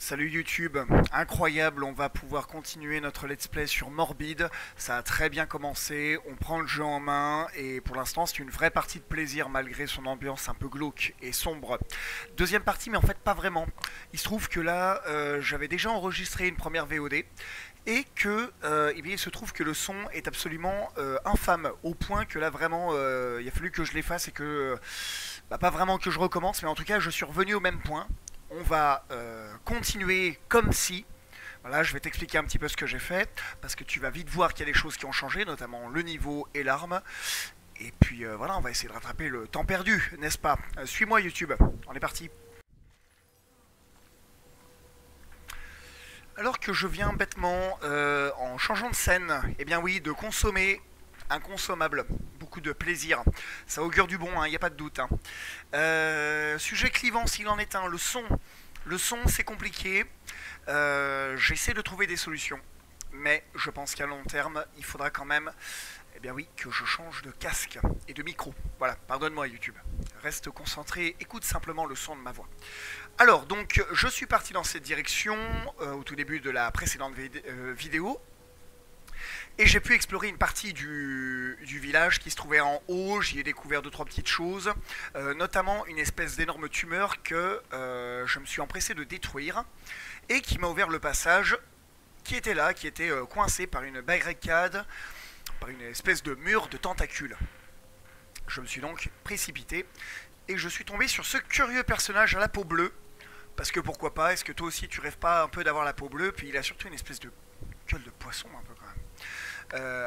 Salut YouTube, incroyable, on va pouvoir continuer notre let's play sur Morbid, ça a très bien commencé, on prend le jeu en main et pour l'instant c'est une vraie partie de plaisir malgré son ambiance un peu glauque et sombre. Deuxième partie mais en fait pas vraiment, il se trouve que là j'avais déjà enregistré une première VOD et que eh bien, il se trouve que le son est absolument infâme au point que là vraiment il a fallu que je l'efface et que pas vraiment que je recommence mais en tout cas je suis revenu au même point. On va continuer comme si. Voilà, je vais t'expliquer un petit peu ce que j'ai fait, parce que tu vas vite voir qu'il y a des choses qui ont changé, notamment le niveau et l'arme. Et puis voilà, on va essayer de rattraper le temps perdu, n'est-ce pas? Suis-moi YouTube, on est parti. Alors que je viens bêtement, en changeant de scène, eh bien oui, de consommer inconsommable, beaucoup de plaisir. Ça augure du bon, il n'y a pas de doute. Sujet clivant s'il en est un, le son. Le son, c'est compliqué. J'essaie de trouver des solutions. Mais je pense qu'à long terme, il faudra quand même, eh bien oui, que je change de casque et de micro. Voilà, pardonne-moi YouTube. Reste concentré, écoute simplement le son de ma voix. Alors, donc, je suis parti dans cette direction au tout début de la précédente vidéo. Et j'ai pu explorer une partie du village qui se trouvait en haut. J'y ai découvert 2-3 petites choses, notamment une espèce d'énorme tumeur que je me suis empressé de détruire et qui m'a ouvert le passage qui était là, qui était coincé par une barricade, par une espèce de mur de tentacules. Je me suis donc précipité et je suis tombé sur ce curieux personnage à la peau bleue. Parce que pourquoi pas, est-ce que toi aussi tu rêves pas un peu d'avoir la peau bleue? Puis il a surtout une espèce de gueule de poisson un peu quand même.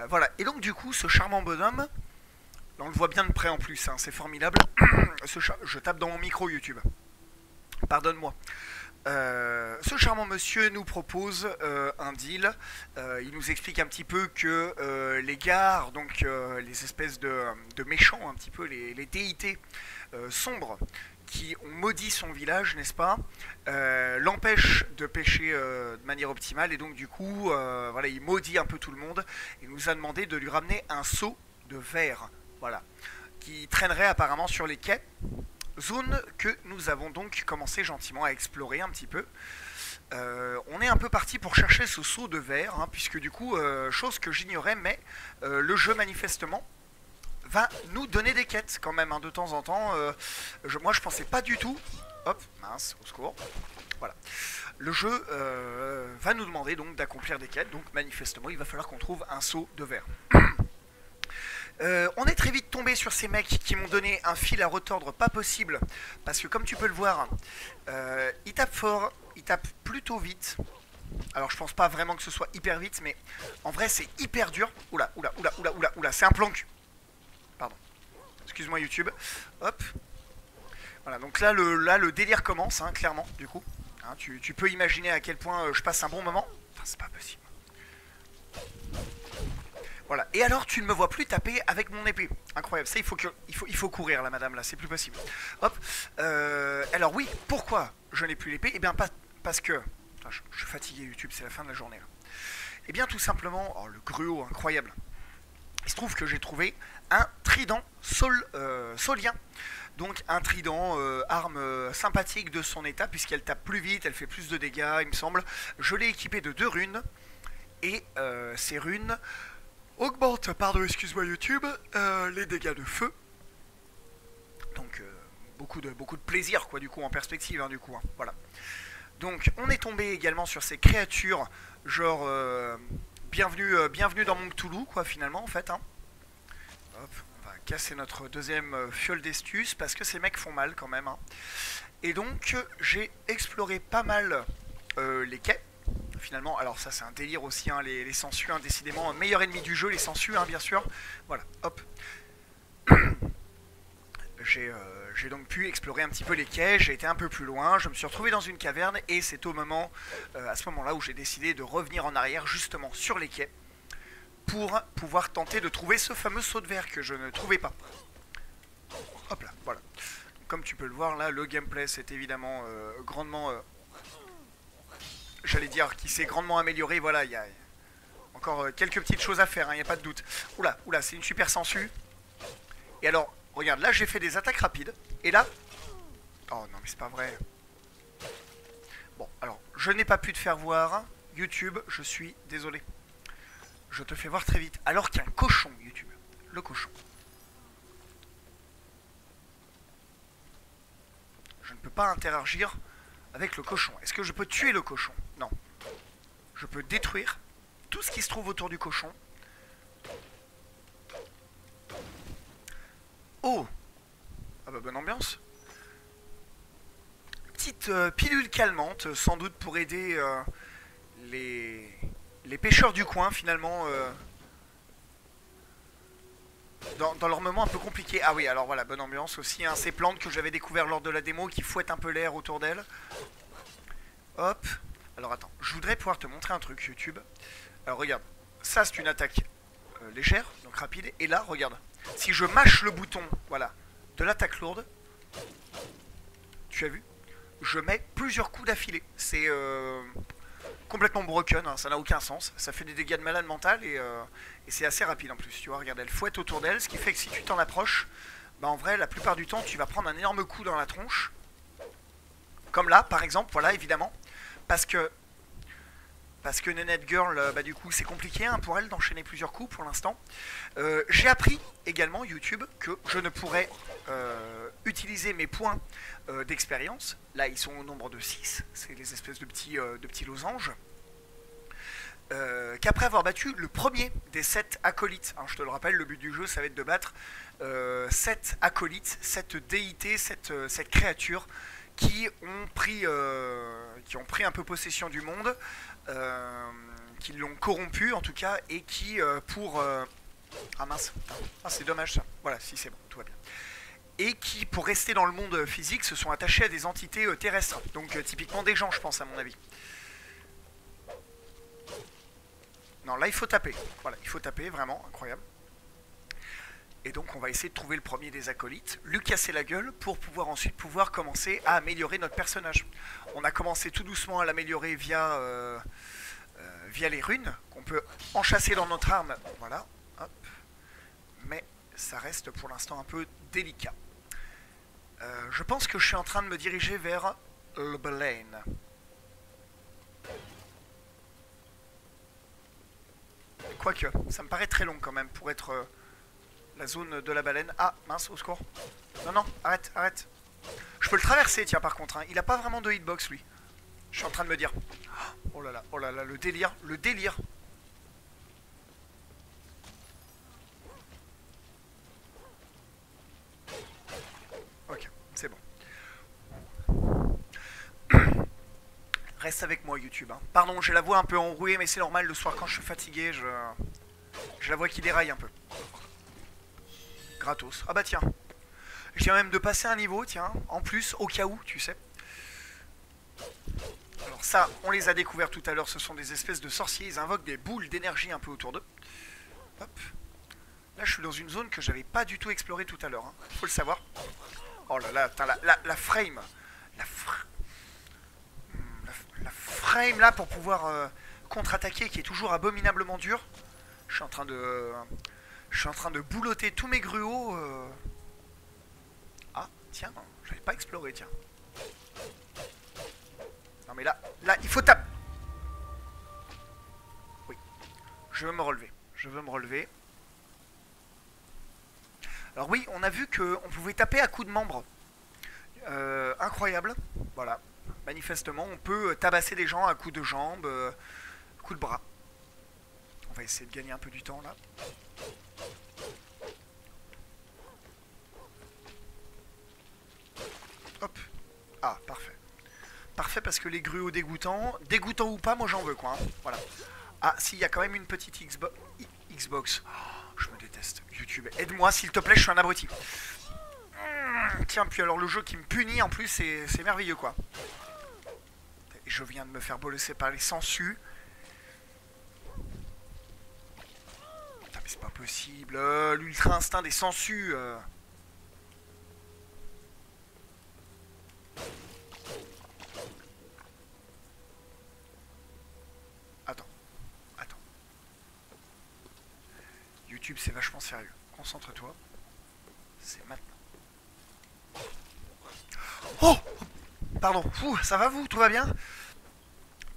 Voilà, et donc du coup ce charmant bonhomme, là on le voit bien de près en plus, hein, c'est formidable. Je tape dans mon micro YouTube, pardonne-moi. Ce charmant monsieur nous propose un deal. Il nous explique un petit peu que les gares, donc les espèces de méchants, un petit peu les déités sombres qui ont maudit son village, n'est-ce pas, l'empêchent de pêcher de manière optimale et donc du coup, voilà, il maudit un peu tout le monde et nous a demandé de lui ramener un seau de verre, voilà, qui traînerait apparemment sur les quais. Zone que nous avons donc commencé gentiment à explorer un petit peu. On est un peu parti pour chercher ce seau de verre, hein, puisque du coup, chose que j'ignorais, mais le jeu manifestement va nous donner des quêtes quand même, hein, de temps en temps. Moi je pensais pas du tout. Hop, mince, au secours. Voilà. Le jeu va nous demander donc d'accomplir des quêtes, donc manifestement il va falloir qu'on trouve un seau de verre. On est très vite tombé sur ces mecs qui m'ont donné un fil à retordre pas possible, parce que comme tu peux le voir, ils tapent fort, ils tapent plutôt vite. Alors je pense pas vraiment que ce soit hyper vite, mais en vrai c'est hyper dur. Oula, oula, oula, oula, oula, oula, c'est un planque. Pardon. Excuse-moi YouTube. Hop. Voilà, donc là le délire commence, hein, clairement, du coup. Hein, tu peux imaginer à quel point je passe un bon moment. Enfin, c'est pas possible. Voilà, et alors tu ne me vois plus taper avec mon épée. Incroyable, ça il faut courir là madame, là, c'est plus possible. Hop, alors oui, pourquoi je n'ai plus l'épée? Eh bien parce que... Attends, je suis fatigué YouTube, c'est la fin de la journée là. Eh bien tout simplement, oh le gruau incroyable. Il se trouve que j'ai trouvé un trident solien. Donc un trident, arme sympathique de son état, puisqu'elle tape plus vite, elle fait plus de dégâts il me semble. Je l'ai équipé de 2 runes, et ces runes... augmente, pardon, excuse-moi YouTube, les dégâts de feu. Donc beaucoup de plaisir quoi du coup en perspective hein, du coup hein, voilà. Donc on est tombé également sur ces créatures genre bienvenue dans mon Cthulhu quoi finalement en fait hein. Hop, on va casser notre deuxième fiole d'estus parce que ces mecs font mal quand même hein. Et donc j'ai exploré pas mal les quais. Finalement, alors ça c'est un délire aussi, hein, les sangsues, hein, décidément, meilleur ennemi du jeu, les sangsues, hein, bien sûr. Voilà, hop. J'ai donc pu explorer un petit peu les quais, j'ai été un peu plus loin, je me suis retrouvé dans une caverne et c'est au moment, à ce moment-là où j'ai décidé de revenir en arrière justement sur les quais pour pouvoir tenter de trouver ce fameux seau de verre que je ne trouvais pas. Hop là, voilà. Comme tu peux le voir là, le gameplay c'est évidemment grandement... j'allais dire qui s'est grandement amélioré, voilà, il y a encore quelques petites choses à faire, il n'y a pas de doute. Oula, oula, c'est une super sangsue. Et alors, regarde, là j'ai fait des attaques rapides, et là... Oh non mais c'est pas vrai. Bon, alors, je n'ai pas pu te faire voir. YouTube, je suis désolé. Je te fais voir très vite. Alors qu'un cochon, YouTube. Le cochon. Je ne peux pas interagir avec le cochon. Est-ce que je peux tuer le cochon? Non. Je peux détruire tout ce qui se trouve autour du cochon. Oh! Ah bah bonne ambiance. Petite pilule calmante, sans doute pour aider les pêcheurs du coin finalement dans leur moment un peu compliqué. Ah oui, alors voilà, bonne ambiance aussi, hein, ces plantes que j'avais découvert lors de la démo qui fouettent un peu l'air autour d'elles. Hop. Alors attends, je voudrais pouvoir te montrer un truc YouTube. Alors regarde, ça c'est une attaque légère, donc rapide. Et là, regarde, si je mâche le bouton, voilà, de l'attaque lourde, tu as vu, je mets plusieurs coups d'affilée. C'est complètement broken, hein, ça n'a aucun sens. Ça fait des dégâts de malade mental et c'est assez rapide en plus. Tu vois, regarde, elle fouette autour d'elle, ce qui fait que si tu t'en approches, bah en vrai, la plupart du temps, tu vas prendre un énorme coup dans la tronche. Comme là, par exemple, voilà, évidemment. Parce que Nanette Girl, bah du coup, c'est compliqué hein, pour elle d'enchaîner plusieurs coups pour l'instant. J'ai appris également, YouTube, que je ne pourrais utiliser mes points d'expérience. Là, ils sont au nombre de 6. C'est les espèces de petits losanges. Qu'après avoir battu le premier des 7 acolytes. Hein, je te le rappelle, le but du jeu, ça va être de battre 7 acolytes, 7 déités, cette créature qui ont pris un peu possession du monde, qui l'ont corrompu en tout cas, et qui ah mince, ah, c'est dommage ça, voilà, si c'est bon, tout va bien. Et qui, pour rester dans le monde physique, se sont attachés à des entités terrestres, donc typiquement des gens, je pense, à mon avis. Non, là il faut taper, voilà, il faut taper, vraiment, incroyable. Et donc on va essayer de trouver le premier des acolytes, lui casser la gueule pour pouvoir ensuite commencer à améliorer notre personnage. On a commencé tout doucement à l'améliorer via les runes, qu'on peut enchasser dans notre arme, voilà, hop. Mais ça reste pour l'instant un peu délicat. Je pense que je suis en train de me diriger vers le Baleine. Quoique, ça me paraît très long quand même pour être la zone de la baleine. Ah, mince, au secours. Non, non, arrête, arrête. Je peux le traverser, tiens, par contre. Hein. Il a pas vraiment de hitbox, lui. Je suis en train de me dire. Oh là là, le délire, le délire. Ok, c'est bon. Reste avec moi, YouTube. Hein. Pardon, j'ai la voix un peu enrouée, mais c'est normal, le soir, quand je suis fatigué, j'ai la voix qui déraille un peu. Gratos. Ah bah tiens. Je viens même de passer un niveau, tiens, en plus, au cas où, tu sais. Alors ça, on les a découverts tout à l'heure, ce sont des espèces de sorciers, ils invoquent des boules d'énergie un peu autour d'eux. Hop. Là, je suis dans une zone que j'avais pas du tout explorée tout à l'heure, hein. Faut le savoir. Oh là là, la frame. La frame là pour pouvoir contre-attaquer qui est toujours abominablement dur. Je suis en train de boulotter tous mes gruaux. Ah, tiens, je l'avais pas exploré, tiens. Non mais là, il faut taper. Oui, je veux me relever. Je veux me relever. Alors oui, on a vu qu'on pouvait taper à coups de membre. Incroyable. Voilà. Manifestement, on peut tabasser des gens à coups de jambes, coups de bras. On va essayer de gagner un peu du temps là. Hop. Ah, parfait. Parfait parce que les gruaux dégoûtants ou pas, moi j'en veux quoi. Hein. Voilà. Ah, si, il y a quand même une petite Xbox. Oh, je me déteste. YouTube, aide-moi s'il te plaît, je suis un abruti. Tiens, puis alors le jeu qui me punit en plus, c'est merveilleux quoi. Et je viens de me faire bolosser par les sangsues. Putain, mais c'est pas possible. L'ultra instinct des sangsues. Attends. YouTube, c'est vachement sérieux. Concentre-toi. C'est maintenant. Oh! Pardon. Ça va vous? Tout va bien?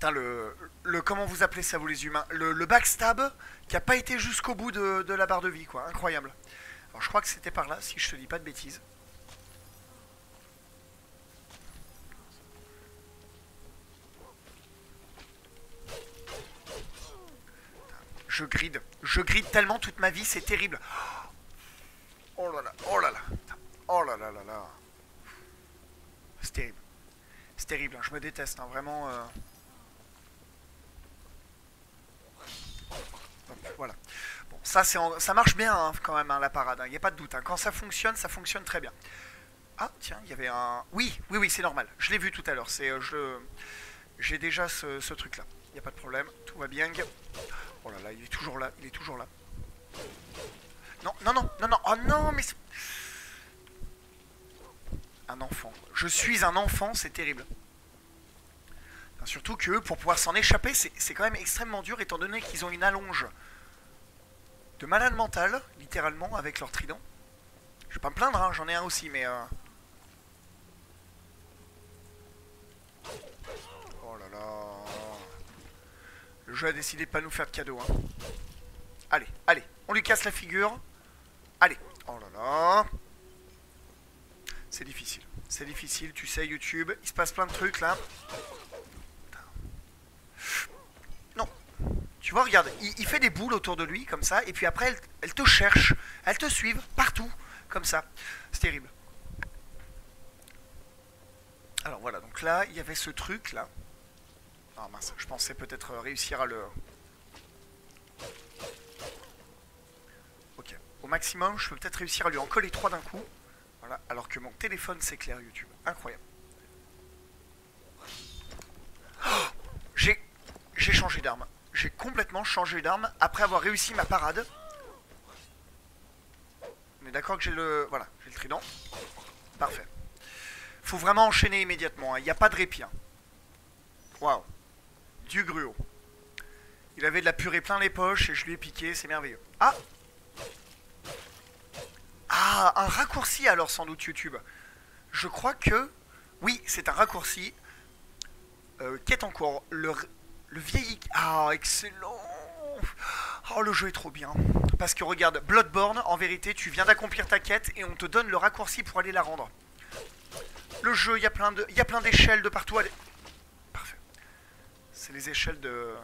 Putain, comment vous appelez ça, vous les humains? Le backstab qui a pas été jusqu'au bout de la barre de vie, quoi. Incroyable. Alors, je crois que c'était par là, si je te dis pas de bêtises. Je gride tellement toute ma vie, c'est terrible. Oh là là, oh là là, oh là là là là. C'est terrible. C'est terrible, hein, je me déteste, hein, vraiment. Hop, voilà. Bon, ça marche bien hein, quand même, hein, la parade, il n'y a pas de doute. Hein. Quand ça fonctionne très bien. Ah, tiens, il y avait un... Oui, oui, oui, c'est normal. Je l'ai vu tout à l'heure. J'ai déjà ce truc-là. Il n'y a pas de problème, tout va bien. Oh là là, il est toujours là, il est toujours là. Non, non, non, non, non, oh non, mais... Un enfant. Je suis un enfant, c'est terrible. Enfin, surtout que eux, pour pouvoir s'en échapper, c'est quand même extrêmement dur, étant donné qu'ils ont une allonge de malade mental, littéralement, avec leur trident. Je vais pas me plaindre, hein, j'en ai un aussi, mais... Oh là là... Le jeu a décidé de pas nous faire de cadeau, hein. Allez, allez, on lui casse la figure. Allez, oh là là... c'est difficile, tu sais, YouTube, il se passe plein de trucs, là. Non. Tu vois, regarde, il fait des boules autour de lui, comme ça, et puis après, elles te cherchent, elles te suivent, partout, comme ça. C'est terrible. Alors voilà, donc là, il y avait ce truc, là. Ah mince, je pensais peut-être réussir à le... Ok, au maximum, je peux peut-être réussir à lui en coller 3 d'un coup. Voilà, alors que mon téléphone s'éclaire, YouTube. Incroyable. Oh, j'ai changé d'arme. J'ai complètement changé d'arme après avoir réussi ma parade. On est d'accord que j'ai le... Voilà, j'ai le trident. Parfait. Faut vraiment enchaîner immédiatement, il n'y a pas de répit. Hein. Waouh. Du gruau. Il avait de la purée plein les poches et je lui ai piqué, c'est merveilleux. Ah. Ah, un raccourci alors sans doute YouTube. Je crois que... Oui, c'est un raccourci. Qui est encore le vieil... Ah, excellent. Oh, le jeu est trop bien. Parce que regarde, Bloodborne, en vérité, tu viens d'accomplir ta quête et on te donne le raccourci pour aller la rendre. Le jeu, il y a plein d'échelles de partout. Allez. Parfait. C'est les échelles de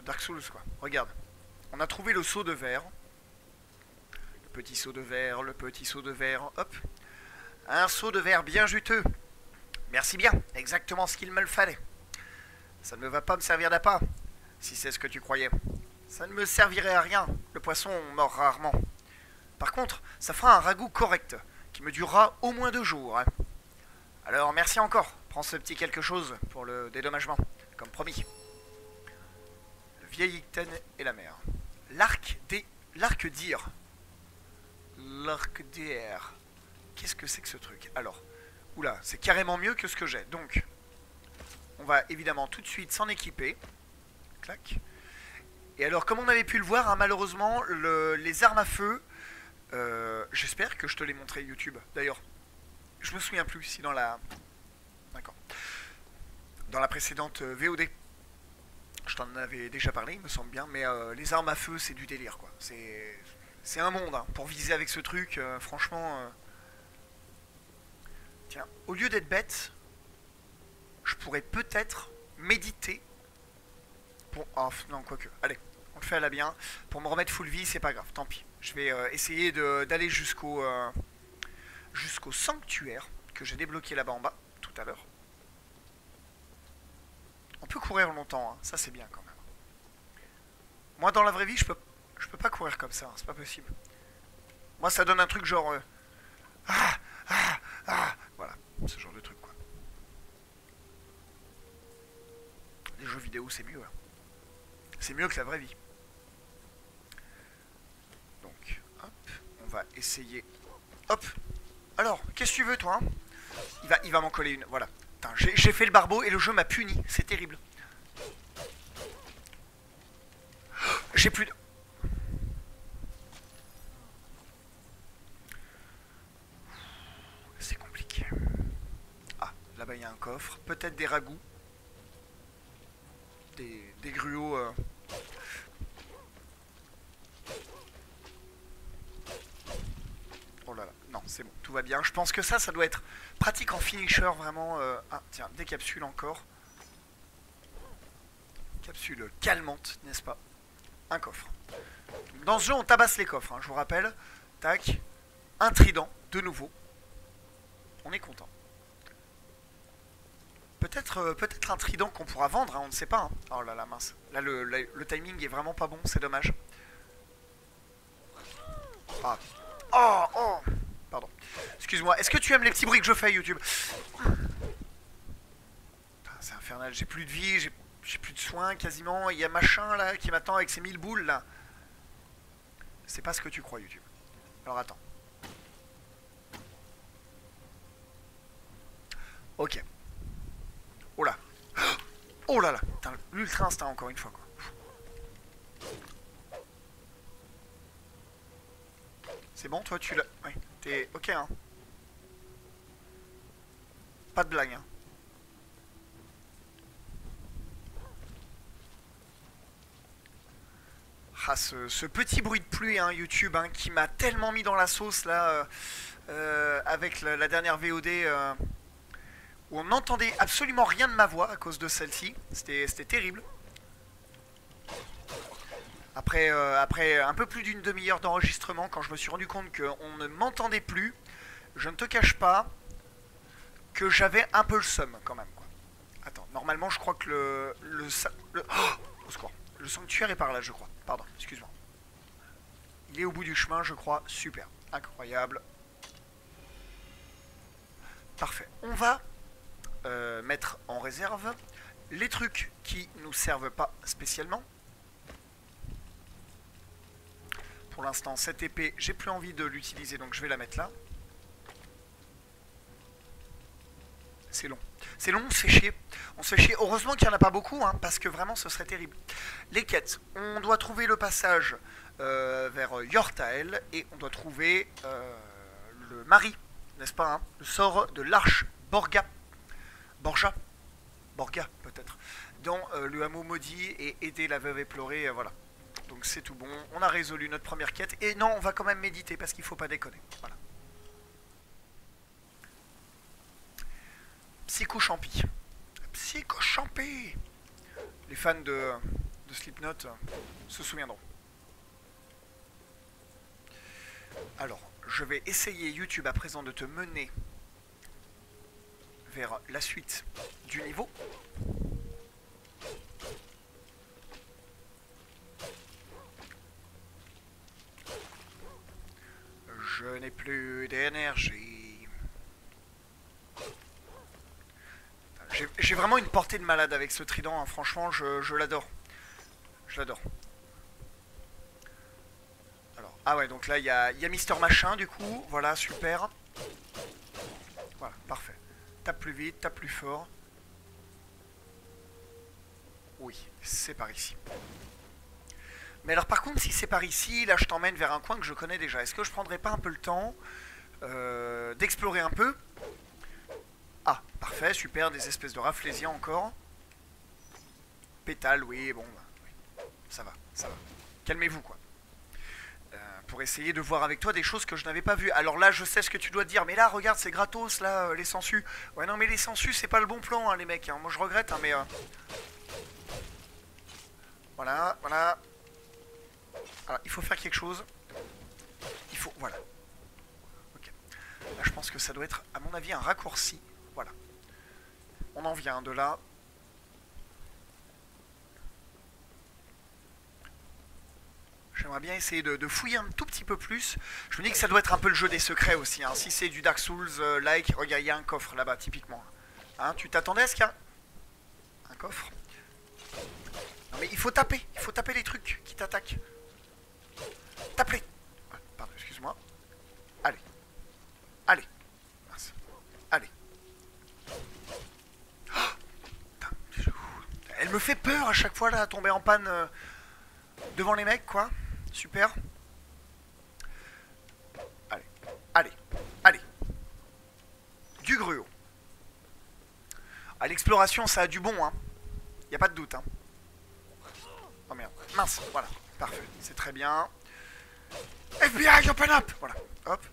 Dark Souls, quoi. Regarde. On a trouvé le seau de verre. Le petit seau de verre, le petit seau de verre. Hop. Un seau de verre bien juteux. Merci bien. Exactement ce qu'il me le fallait. Ça ne va pas me servir d'appât, si c'est ce que tu croyais. Ça ne me servirait à rien. Le poisson mord rarement. Par contre, ça fera un ragoût correct, qui me durera au moins 2 jours. Hein. Alors, merci encore. Prends ce petit quelque chose pour le dédommagement, comme promis. Le vieil Icten et la mer. L'arc d'Ir. L'arc d'Ir. Qu'est-ce que c'est que ce truc? Alors, oula, c'est carrément mieux que ce que j'ai. Donc, on va évidemment tout de suite s'en équiper. Clac. Et alors, comme on avait pu le voir, hein, malheureusement, les armes à feu, j'espère que je te l'ai montré YouTube. D'ailleurs, je me souviens plus si dans la... D'accord. Dans la précédente VOD, je t'en avais déjà parlé, il me semble bien, mais les armes à feu, c'est du délire, quoi. C'est un monde, hein. Pour viser avec ce truc, franchement... Tiens, au lieu d'être bête, je pourrais peut-être méditer pour... Oh, non, quoique. Allez, on le fait à la bien. Pour me remettre full vie, c'est pas grave, tant pis. Je vais essayer d'aller jusqu'au sanctuaire que j'ai débloqué là-bas en bas, tout à l'heure. On peut courir longtemps, hein. Ça c'est bien quand même. Moi, dans la vraie vie, je peux pas courir comme ça, hein. C'est pas possible. Moi, ça donne un truc genre... Voilà, ce genre de truc, quoi. Les jeux vidéo, c'est mieux. Hein. C'est mieux que la vraie vie. Donc, hop, on va essayer. Hop. Alors, qu'est-ce que tu veux, toi, hein? Il va m'en coller une. Voilà. J'ai fait le barbeau et le jeu m'a puni. C'est terrible. J'ai plus de... C'est compliqué. Ah, là-bas, il y a un coffre. Peut-être des ragoûts. des gruots. Oh là là, non, c'est bon, tout va bien. Je pense que ça doit être pratique en finisher, vraiment. Ah, tiens, des capsules encore. Capsule calmante, n'est-ce pas? Un coffre. Donc, dans ce jeu, on tabasse les coffres, hein, je vous rappelle. Tac. Un trident, de nouveau. On est content. Peut-être un trident qu'on pourra vendre, hein, on ne sait pas. Hein. Oh là là, mince. Là, le timing est vraiment pas bon, c'est dommage. Ah. Oh, oh. Pardon. Excuse-moi, est-ce que tu aimes les petits bruits que je fais à YouTube? C'est infernal, j'ai plus de vie, j'ai plus de soins quasiment. Il y a machin là qui m'attend avec ses 1000 boules là. C'est pas ce que tu crois YouTube. Alors attends. Ok. Oh là. Oh là là. L'ultra instinct encore une fois quoi. C'est bon toi tu l'as... Oui. T'es ok hein. Pas de blague hein. Ah, ce petit bruit de pluie hein, YouTube hein, qui m'a tellement mis dans la sauce là avec la dernière VOD où on n'entendait absolument rien de ma voix à cause de celle-ci. C'était terrible. Après un peu plus d'une demi-heure d'enregistrement, quand je me suis rendu compte qu'on ne m'entendait plus, je ne te cache pas que j'avais un peu le seum quand même. Quoi. Attends, normalement je crois que au secours. Le sanctuaire est par là, je crois. Pardon, excuse-moi. Il est au bout du chemin, je crois. Super. Incroyable. Parfait. On va mettre en réserve les trucs qui nous servent pas spécialement. Pour l'instant, cette épée, j'ai plus envie de l'utiliser, donc je vais la mettre là. C'est long. C'est long, on se fait chier. On se fait chier. Heureusement qu'il n'y en a pas beaucoup, hein, parce que vraiment ce serait terrible. Les quêtes. On doit trouver le passage vers Yortael et on doit trouver le mari, n'est-ce pas hein, le sort de l'arche Borga. Borja Borga, peut-être. Dans le hameau maudit et aider la veuve éplorée, voilà. Donc c'est tout bon. On a résolu notre première quête. Et non, on va quand même méditer parce qu'il ne faut pas déconner. Voilà. Psycho-champi. Psycho-champi. Les fans de Slipknot se souviendront. Alors, je vais essayer YouTube à présent de te mener vers la suite du niveau. Je n'ai plus d'énergie. J'ai vraiment une portée de malade avec ce trident, hein. Franchement, je l'adore. Je l'adore. Alors, ah ouais, donc là, il y a Mister Machin, du coup. Voilà, super. Voilà, parfait. Tape plus vite, tape plus fort. Oui, c'est par ici. Mais alors par contre, si c'est par ici, là je t'emmène vers un coin que je connais déjà. Est-ce que je prendrais pas un peu le temps d'explorer un peu? Ah, parfait, super, des espèces de raflésiens encore. Pétales, oui, bon, oui. Ça va, ça va. Calmez-vous, quoi. Pour essayer de voir avec toi des choses que je n'avais pas vues. Alors là, je sais ce que tu dois te dire, mais là, regarde, c'est gratos, là, les sangsues. Ouais, non, mais les sangsues, c'est pas le bon plan, hein, les mecs. Hein. Moi, je regrette, hein, mais... Voilà, voilà. Alors, il faut faire quelque chose. Il faut... Voilà. Ok. Là, je pense que ça doit être, à mon avis, un raccourci. Voilà. On en vient de là. J'aimerais bien essayer de fouiller un tout petit peu plus. Je me dis que ça doit être un peu le jeu des secrets aussi. Hein. Si c'est du Dark Souls-like, regarde, il y a un coffre là-bas, typiquement. Hein, tu t'attendais à ce qu'il y a un coffre? Non mais il faut taper les trucs qui t'attaquent. Tape-les. Pardon, excuse-moi. Allez. Allez. Mince. Allez. Oh, elle me fait peur à chaque fois là, à tomber en panne devant les mecs, quoi. Super. Allez. Allez. Allez. Du gruau. À l'exploration, ça a du bon, hein. Y a pas de doute, hein. Oh merde, mince, voilà, parfait, c'est très bien. FBI, open up. Voilà, hop.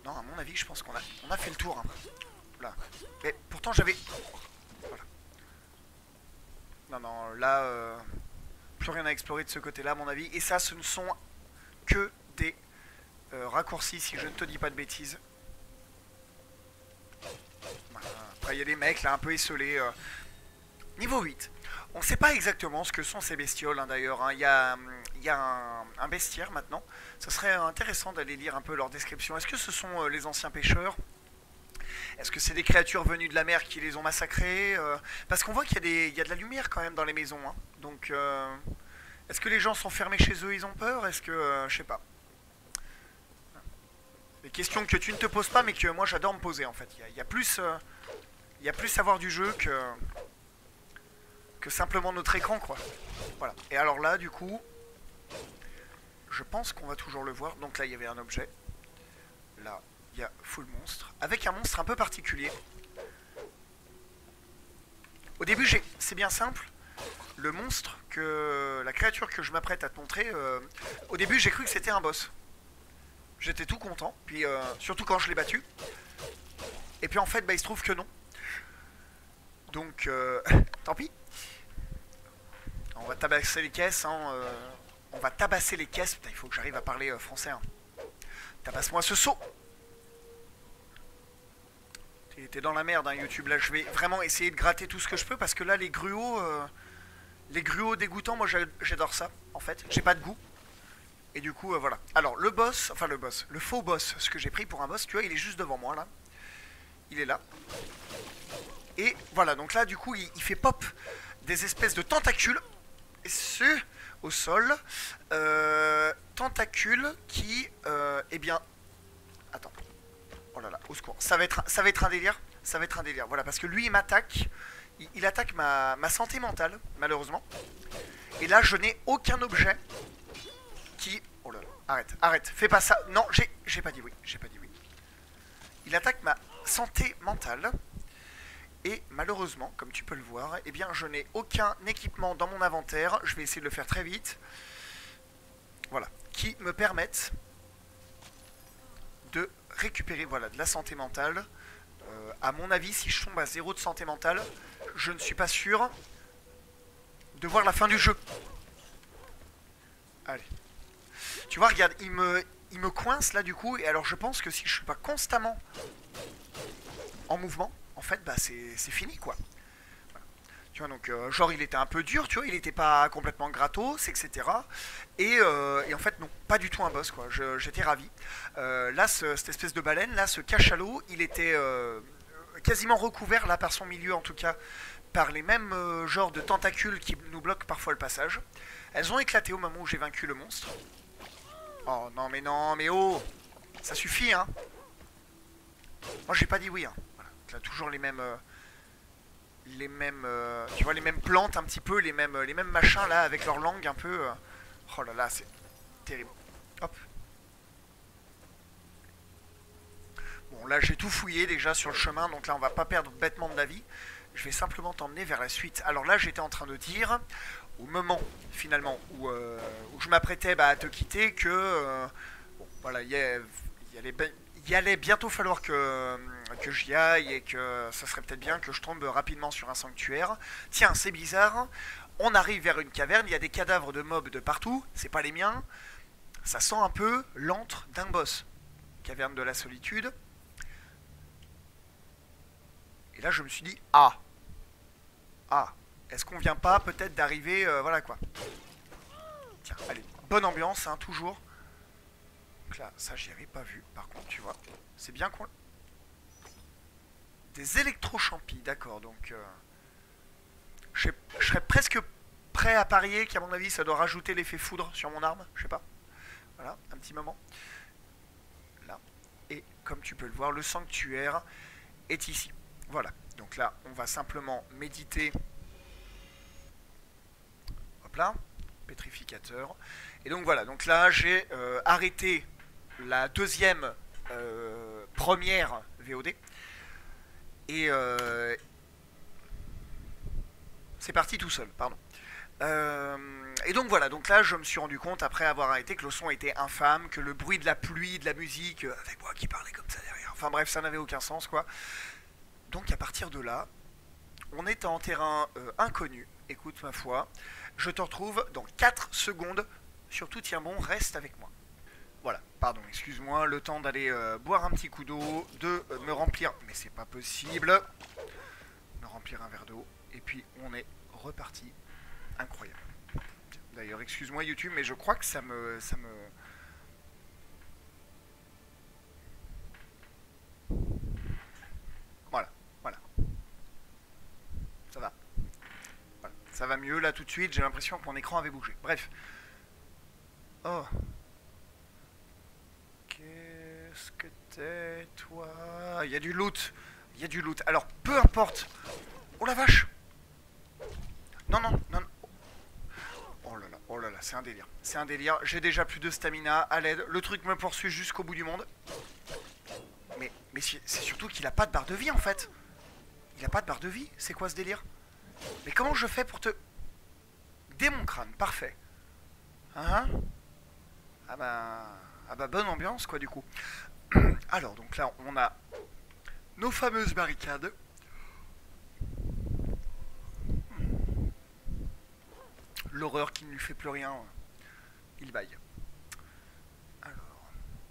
Non, à mon avis, je pense on a fait le tour. Hein. Là. Mais pourtant, j'avais... Voilà. Non, non, là... plus rien à explorer de ce côté-là, à mon avis. Et ça, ce ne sont que des raccourcis, si je ne te dis pas de bêtises. Voilà. Après, il y a des mecs, là, un peu esselés. Niveau 8. On ne sait pas exactement ce que sont ces bestioles, hein, d'ailleurs. Hein. Il y a un bestiaire, maintenant. Ce serait intéressant d'aller lire un peu leur description. Est-ce que ce sont les anciens pêcheurs? Est-ce que c'est des créatures venues de la mer qui les ont massacrés? Parce qu'on voit qu'il y a de la lumière quand même dans les maisons. Hein. Donc, est-ce que les gens sont fermés chez eux, ils ont peur? Est-ce que... je sais pas. Des questions que tu ne te poses pas, mais que moi j'adore me poser en fait. Il y a plus à voir du jeu que simplement notre écran, quoi. Voilà. Et alors là, du coup, je pense qu'on va toujours le voir. Donc là, il y avait un objet. Là, il y a full monstre. Avec un monstre un peu particulier. Au début, c'est bien simple. Le monstre, la créature que je m'apprête à te montrer, au début, j'ai cru que c'était un boss. J'étais tout content. Puis, surtout quand je l'ai battu. Et puis en fait, bah, il se trouve que non. Donc, tant pis. On va tabasser les caisses, hein, on va tabasser les caisses. Putain, il faut que j'arrive à parler français. Hein. Tabasse-moi ce seau. T'es dans la merde, hein, YouTube. Là, je vais vraiment essayer de gratter tout ce que je peux parce que là, les gruaux dégoûtants, moi, j'adore ça. En fait, j'ai pas de goût. Et du coup, voilà. Alors, le faux boss, ce que j'ai pris pour un boss, tu vois, il est juste devant moi là. Il est là. Et voilà, donc là, du coup, il fait pop des espèces de tentacules. Au sol, tentacules qui, eh bien, attends, oh là là, au secours, ça va être un délire, voilà, parce que lui il m'attaque, il attaque ma santé mentale, malheureusement, et là je n'ai aucun objet qui, oh là là, arrête, fais pas ça, non, j'ai pas dit oui, il attaque ma santé mentale. Et malheureusement, comme tu peux le voir, eh bien, je n'ai aucun équipement dans mon inventaire. Je vais essayer de le faire très vite. Voilà. Qui me permettent de récupérer voilà, de la santé mentale. À mon avis, si je tombe à 0 de santé mentale, je ne suis pas sûr de voir la fin du jeu. Allez. Tu vois, regarde, il me coince là du coup. Et alors je pense que si je suis pas constamment en mouvement, en fait, bah c'est fini quoi. Voilà. Tu vois, donc, genre, il était un peu dur, tu vois, il était pas complètement gratos, etc. Et en fait, non, pas du tout un boss, quoi. J'étais ravi. Là, cette espèce de baleine, là, ce cachalot, il était quasiment recouvert, là, par son milieu, en tout cas, par les mêmes genres de tentacules qui nous bloquent parfois le passage. Elles ont éclaté au moment où j'ai vaincu le monstre. Oh, non, mais oh! Ça suffit, hein! Moi, j'ai pas dit oui, hein. Là, toujours les mêmes, tu vois, les mêmes plantes un petit peu, les mêmes machins là avec leur langue un peu. Oh là là, c'est terrible. Hop. Bon, là j'ai tout fouillé déjà sur le chemin, donc là on va pas perdre bêtement de la vie. Je vais simplement t'emmener vers la suite. Alors là, j'étais en train de dire, au moment finalement où je m'apprêtais à te quitter, que bon, voilà, il allait bientôt falloir que j'y aille et que ça serait peut-être bien que je tombe rapidement sur un sanctuaire. Tiens, c'est bizarre. On arrive vers une caverne, il y a des cadavres de mobs de partout, c'est pas les miens. Ça sent un peu l'antre d'un boss. Caverne de la solitude. Et là, je me suis dit, ah, est-ce qu'on vient pas peut-être d'arriver, voilà quoi. Tiens, allez, bonne ambiance, hein, toujours. Donc là, ça j'y avais pas vu, par contre, tu vois. C'est bien qu'on... Des électrochampis, d'accord, donc... je serais presque prêt à parier qu'à mon avis, ça doit rajouter l'effet foudre sur mon arme, je sais pas. Voilà, un petit moment. Là. Et comme tu peux le voir, le sanctuaire est ici. Voilà, donc là, on va simplement méditer. Hop là, pétrificateur. Et donc voilà, donc là, j'ai arrêté la deuxième première VOD. Et C'est parti tout seul, pardon. Et donc voilà, donc là je me suis rendu compte après avoir arrêté que le son était infâme, que le bruit de la pluie, de la musique, avec moi qui parlais comme ça derrière, enfin bref, ça n'avait aucun sens quoi. Donc à partir de là, on est en terrain inconnu, écoute ma foi, je te retrouve dans 4 secondes, surtout tiens bon, reste avec moi. Voilà, pardon, excuse-moi, le temps d'aller boire un petit coup d'eau, de me remplir, mais c'est pas possible, me remplir un verre d'eau, et puis on est reparti. Incroyable. D'ailleurs, excuse-moi YouTube, mais je crois que ça me... Voilà, voilà. Ça va. Voilà. Ça va mieux là tout de suite, j'ai l'impression que mon écran avait bougé. Bref. Oh. Qu'est-ce que t'es, toi? Il y a du loot. Il y a du loot. Alors, peu importe. Oh la vache. Non, non, non, non. Oh là là, c'est un délire. C'est un délire. J'ai déjà plus de stamina, à l'aide. Le truc me poursuit jusqu'au bout du monde. Mais c'est surtout qu'il a pas de barre de vie en fait. Il a pas de barre de vie. C'est quoi ce délire? Mais comment je fais pour te... Dès mon crâne, parfait. Hein? Ah bah bonne ambiance quoi du coup. Alors donc là on a nos fameuses barricades. L'horreur qui ne lui fait plus rien. Il vaille. Alors,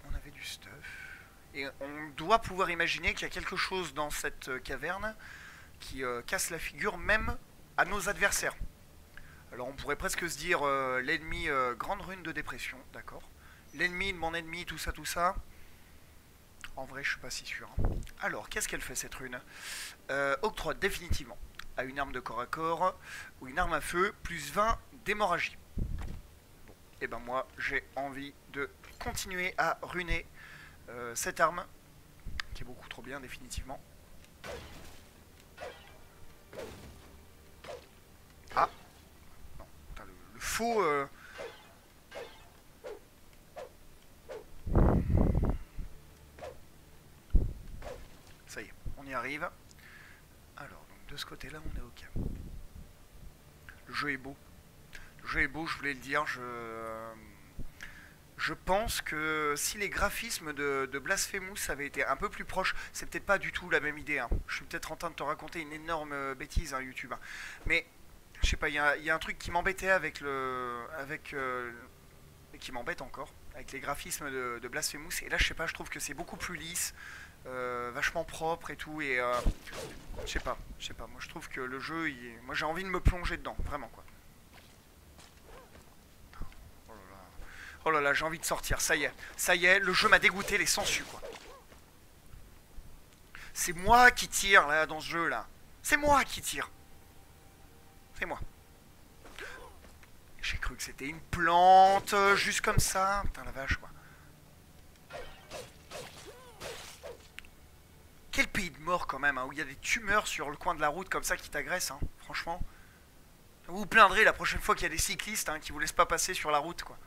on avait du stuff. Et on doit pouvoir imaginer qu'il y a quelque chose dans cette caverne qui casse la figure même à nos adversaires. Alors on pourrait presque se dire l'ennemi grande rune de dépression, d'accord. L'ennemi de mon ennemi, tout ça, tout ça. En vrai, je suis pas si sûr. Alors, qu'est-ce qu'elle fait cette rune? Octroie définitivement à une arme de corps à corps ou une arme à feu plus 20 d'hémorragie. Bon, et ben moi, j'ai envie de continuer à runer cette arme qui est beaucoup trop bien définitivement. Ah non, putain, le faux ça y est, on y arrive. Alors donc de ce côté là on est ok. Le jeu est beau. Le jeu est beau, je voulais le dire, je pense que si les graphismes de Blasphemous avaient été un peu plus proches, c'est peut-être pas du tout la même idée. Hein. Je suis peut-être en train de te raconter une énorme bêtise, hein, YouTube. Hein. Mais, je sais pas, il y a un truc qui m'embêtait avec le... et qui m'embête encore, avec les graphismes de Blasphemous. Et là, je sais pas, je trouve que c'est beaucoup plus lisse, vachement propre et tout. Et je sais pas, moi je trouve que le jeu, moi j'ai envie de me plonger dedans, vraiment quoi. Oh là là, j'ai envie de sortir, ça y est, le jeu m'a dégoûté les sangsues quoi. C'est moi qui tire là dans ce jeu là. C'est moi qui tire. C'est moi. J'ai cru que c'était une plante, juste comme ça. Putain la vache quoi. Quel pays de mort quand même, hein, où il y a des tumeurs sur le coin de la route comme ça qui t'agressent, hein, franchement. Vous vous plaindrez la prochaine fois qu'il y a des cyclistes hein, qui vous laissent pas passer sur la route quoi.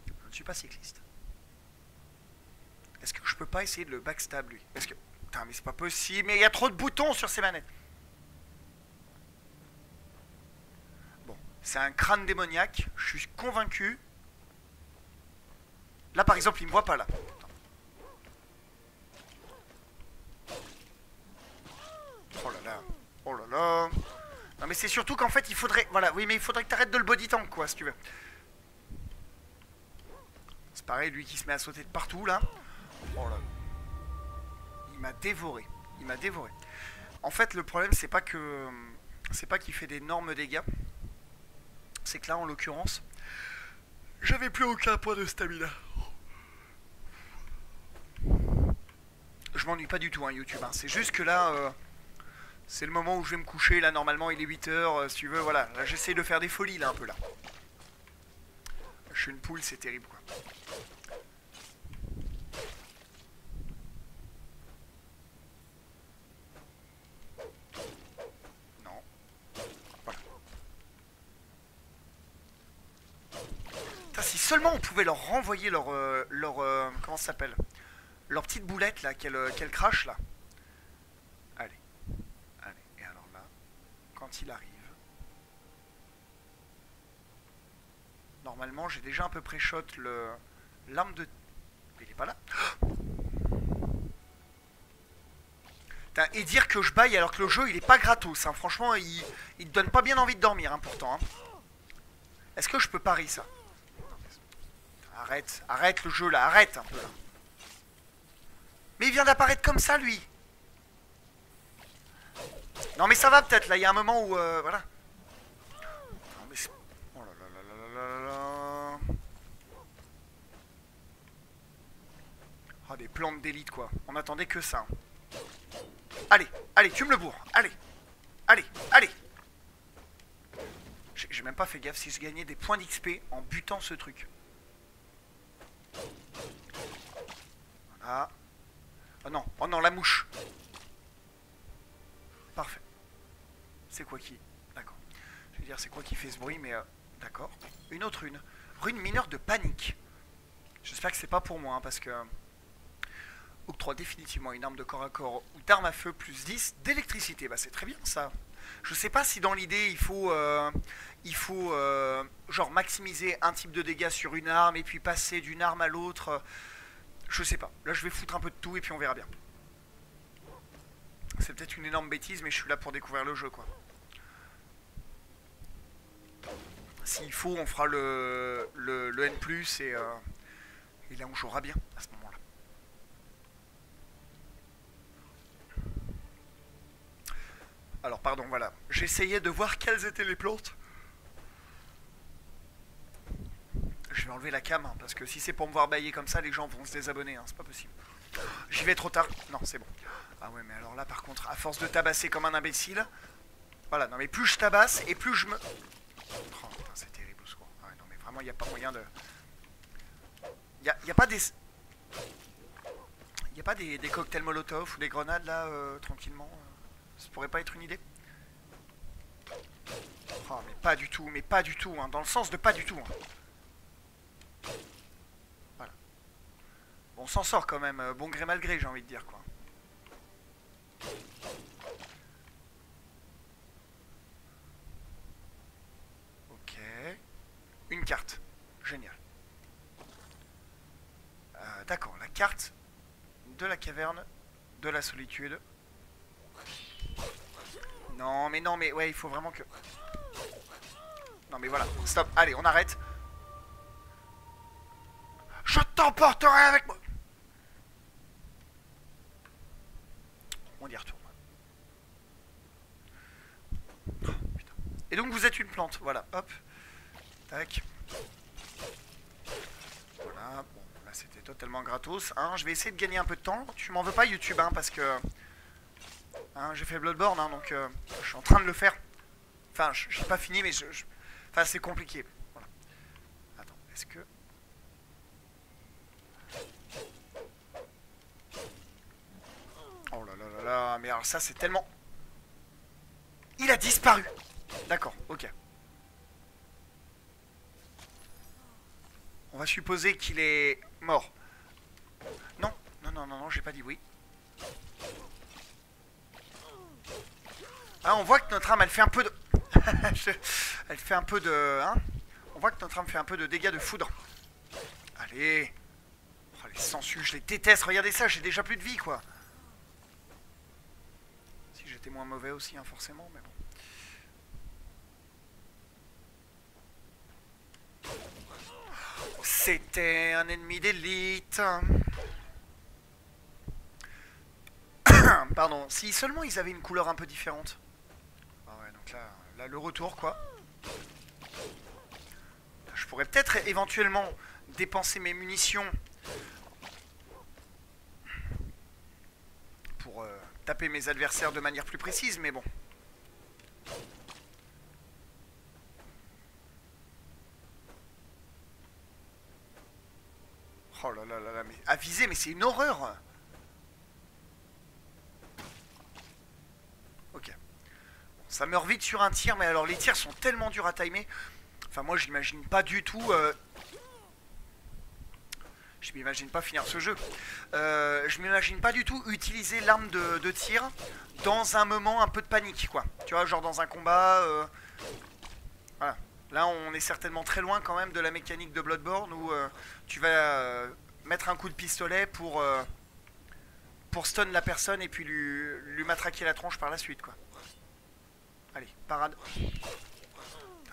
Je ne suis pas cycliste. Est-ce que je peux pas essayer de le backstab lui? Est-ce que... Putain mais c'est pas possible, mais il y a trop de boutons sur ces manettes. Bon, c'est un crâne démoniaque, je suis convaincu. Là par exemple il me voit pas là. Oh là là, oh là là. Non mais c'est surtout qu'en fait il faudrait... Voilà, oui mais il faudrait que t'arrêtes de le body tank quoi si tu veux. C'est pareil, lui qui se met à sauter de partout là. Oh là. Il m'a dévoré. Il m'a dévoré. En fait, le problème, c'est pas que. C'est pas qu'il fait d'énormes dégâts. C'est que là, en l'occurrence, j'avais plus aucun point de stamina. Je m'ennuie pas du tout, hein, YouTube. Hein. C'est juste que là, c'est le moment où je vais me coucher. Là, normalement, il est 8h. Si tu veux, voilà. Là, j'essaie de faire des folies, là, un peu là. Je suis une poule, c'est terrible, quoi. Non. Voilà. Putain, si seulement on pouvait leur renvoyer comment ça s'appelle? Leur petite boulette, là, qu'elle crache, là. Allez. Allez. Et alors là, quand il arrive... normalement, j'ai déjà un peu pré-shot l'arme de... Il est pas là. Et dire que je baille alors que le jeu il est pas gratos, hein. Franchement il te donne pas bien envie de dormir, hein, pourtant, hein. Est-ce que je peux parier ça? Arrête le jeu là, arrête un peu là. Mais il vient d'apparaître comme ça lui. Non mais ça va peut-être là, il y a un moment où voilà. Non, mais oh là là là là là là là. Oh, des plantes d'élite quoi, on attendait que ça, hein. Allez, tu me le bourres. Allez. J'ai même pas fait gaffe si je gagnais des points d'XP en butant ce truc. Voilà. Oh non, la mouche. Parfait. C'est quoi qui... D'accord. Je veux dire, c'est quoi qui fait ce bruit, mais... D'accord. Une autre rune. Rune mineure de panique. J'espère que c'est pas pour moi, hein, parce que... Octroie définitivement une arme de corps à corps ou d'arme à feu plus 10 d'électricité. Bah c'est très bien ça. Je sais pas si dans l'idée il faut genre maximiser un type de dégâts sur une arme et puis passer d'une arme à l'autre. Je sais pas. Là je vais foutre un peu de tout et puis on verra bien. C'est peut-être une énorme bêtise mais je suis là pour découvrir le jeu quoi. S'il faut on fera le N+, et là on jouera bien à ce moment-là. Alors pardon, voilà. J'essayais de voir quelles étaient les plantes. Je vais enlever la cam, hein, parce que si c'est pour me voir bailler comme ça, les gens vont se désabonner, hein, c'est pas possible. J'y vais trop tard. Non, c'est bon. Ah ouais, mais alors là, par contre, à force de tabasser comme un imbécile... Voilà, non mais plus je tabasse, et plus je me... Oh putain, c'est terrible ce quoi. Ah ouais, non mais vraiment, il n'y a pas moyen de... Il y a pas des... Il y a pas des cocktails Molotov ou des grenades, là, tranquillement ça pourrait pas être une idée? Oh, mais pas du tout, hein, dans le sens de pas du tout. Hein. Voilà. Bon, on s'en sort quand même, bon gré mal gré, j'ai envie de dire, quoi. Ok. Une carte. Génial. D'accord, la carte de la caverne de la solitude. Non, mais ouais, il faut vraiment que... Non, mais voilà, stop, allez, on arrête. Je t'emporterai avec moi. On y retourne. Oh, putain. Et donc, vous êtes une plante, voilà, hop. Tac. Voilà, bon, là, c'était totalement gratos. Hein, je vais essayer de gagner un peu de temps. Tu m'en veux pas, YouTube, hein, parce que... Hein, j'ai fait Bloodborne, hein, donc je suis en train de le faire. Enfin, j'ai pas fini, mais enfin, c'est compliqué. Voilà. Attends, est-ce que... Oh là là là là, mais alors ça, c'est tellement... Il a disparu. D'accord, ok. On va supposer qu'il est mort. Non, non, j'ai pas dit oui. Ah, on voit que notre âme, elle fait un peu de... elle fait un peu de... Hein, on voit que notre âme fait un peu de dégâts de foudre. Allez. Oh, les sangsues, je les déteste. Regardez ça, j'ai déjà plus de vie, quoi. Si j'étais moins mauvais aussi, hein, forcément, mais bon. C'était un ennemi d'élite. Pardon, si seulement ils avaient une couleur un peu différente. Ah ouais, donc là le retour quoi. Je pourrais peut-être éventuellement dépenser mes munitions pour taper mes adversaires de manière plus précise, mais bon. Oh là là là là, mais à viser, mais c'est une horreur. Ok. Ça meurt vite sur un tir, mais alors les tirs sont tellement durs à timer. Enfin, moi, je n'imagine pas du tout... Je m'imagine pas finir ce jeu. Je m'imagine pas du tout utiliser l'arme de tir dans un moment un peu de panique, quoi. Tu vois, genre dans un combat... Voilà. Là, on est certainement très loin quand même de la mécanique de Bloodborne où tu vas mettre un coup de pistolet pour stun la personne et puis lui matraquer la tronche par la suite, quoi. Allez, parade.